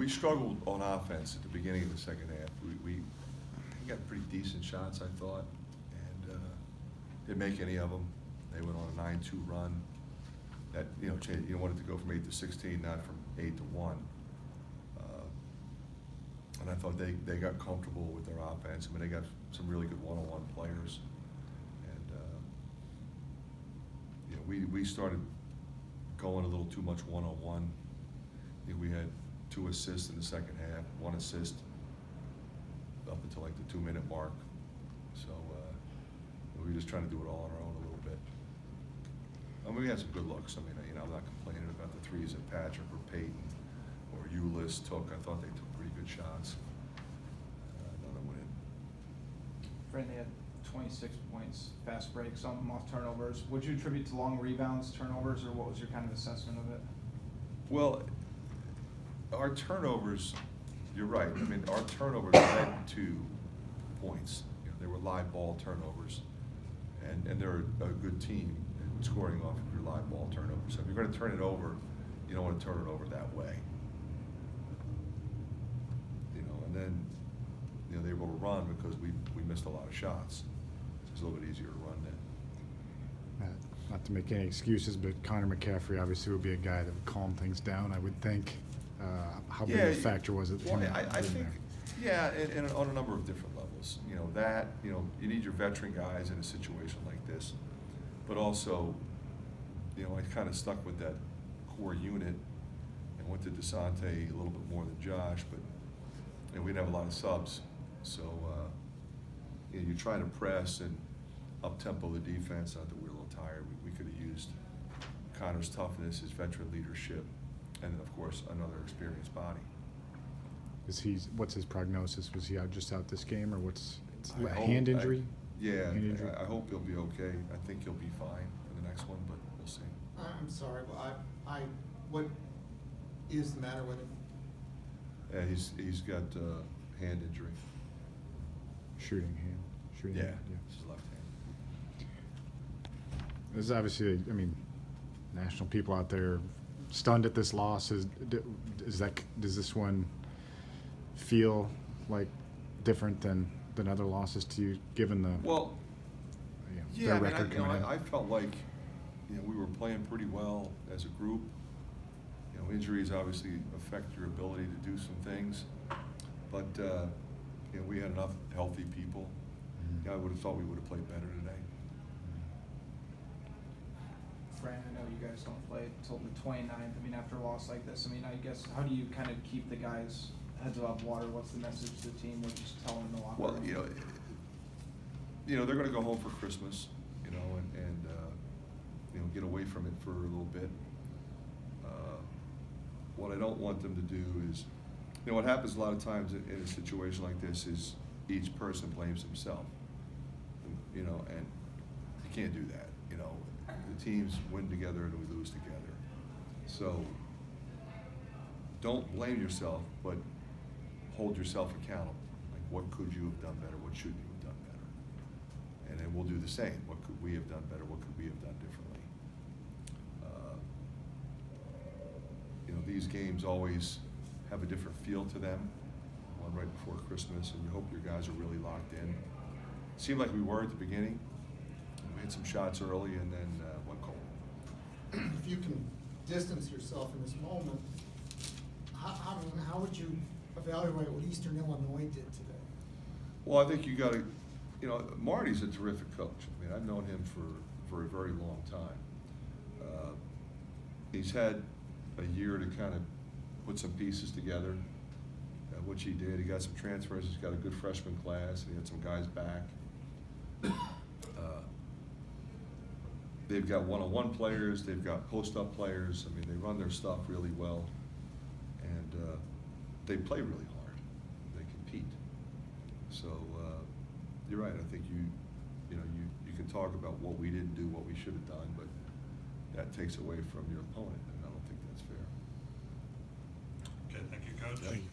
we struggled on offense at the beginning of the second half. We got pretty decent shots, I thought, and didn't make any of them. They went on a 9-2 run. That changed, wanted to go from 8 to 16, not from 8 to 1. And I thought they got comfortable with their offense. I mean, they got some really good one-on-one players, and we started going a little too much one-on-one. I think we had 2 assists in the second half, 1 assist up until like the 2-minute mark. So we were just trying to do it all on our own a little bit. I mean, we had some good looks. I mean, I'm not complaining about the threes that Patrick or Peyton or Ulis took. I thought they took pretty good shots. None of them went in. Fran, they had 26 points, fast break, some of them off turnovers. Would you attribute to long rebounds, turnovers, or what was your kind of assessment of it? Well, our turnovers, you're right. I mean, our turnovers led to points. They were live ball turnovers, and they're a good team scoring off of your live ball turnovers. So if you're going to turn it over, you don't want to turn it over that way. And then they were able to run because we missed a lot of shots. It's a little bit easier to run then. Not to make any excuses, but Connor McCaffery obviously would be a guy that would calm things down, I would think. How big a factor was it? Well, I think, and on a number of different levels. You need your veteran guys in a situation like this, but also, I kind of stuck with that core unit and went to DeSante a little bit more than Josh, but we didn't have a lot of subs, so you try to press and up-tempo the defense. Not that we were a little tired. We could have used Connor's toughness, his veteran leadership, and then of course another experienced body. What's his prognosis? Was he just out this game, or what's a hand injury? Hand injury. I hope he'll be okay. I think he'll be fine for the next one, but we'll see. I'm sorry, but what is the matter with him? Yeah, he's got hand injury. Shooting hand. Yeah, it's his left hand. There's obviously, national people out there stunned at this loss. Does this one feel like different than other losses to you, given the their record coming in? I felt like we were playing pretty well as a group. Injuries obviously affect your ability to do some things, but we had enough healthy people. I would have thought we would have played better today. Fran, I know you guys don't play until the 29th. After a loss like this, I guess, how do you kind of keep the guys heads above water? What's the message to the team? What you just tell them in the locker room? Well, they're going to go home for Christmas, and get away from it for a little bit. What I don't want them to do is, what happens a lot of times in a situation like this is each person blames himself, and you can't do that. The teams win together and we lose together. So don't blame yourself, but hold yourself accountable. Like, what could you have done better? What should you have done better? And then we'll do the same. What could we have done better? What could we have done differently? These games always have a different feel to them. One right before Christmas, and you hope your guys are really locked in. It seemed like we were at the beginning. We had some shots early and then went cold. If you can distance yourself in this moment, how would you evaluate what Eastern Illinois did today? Well, I think you got to, Marty's a terrific coach. I've known him for a very long time. He's had a year to kind of put some pieces together, which he did. He got some transfers. He's got a good freshman class. He had some guys back. They've got one-on-one players. They've got post-up players. They run their stuff really well, and they play really hard. They compete. So you're right. I think you can talk about what we didn't do, what we should have done, but that takes away from your opponent, and I don't think that's fair. Okay, thank you, Coach. Thank you.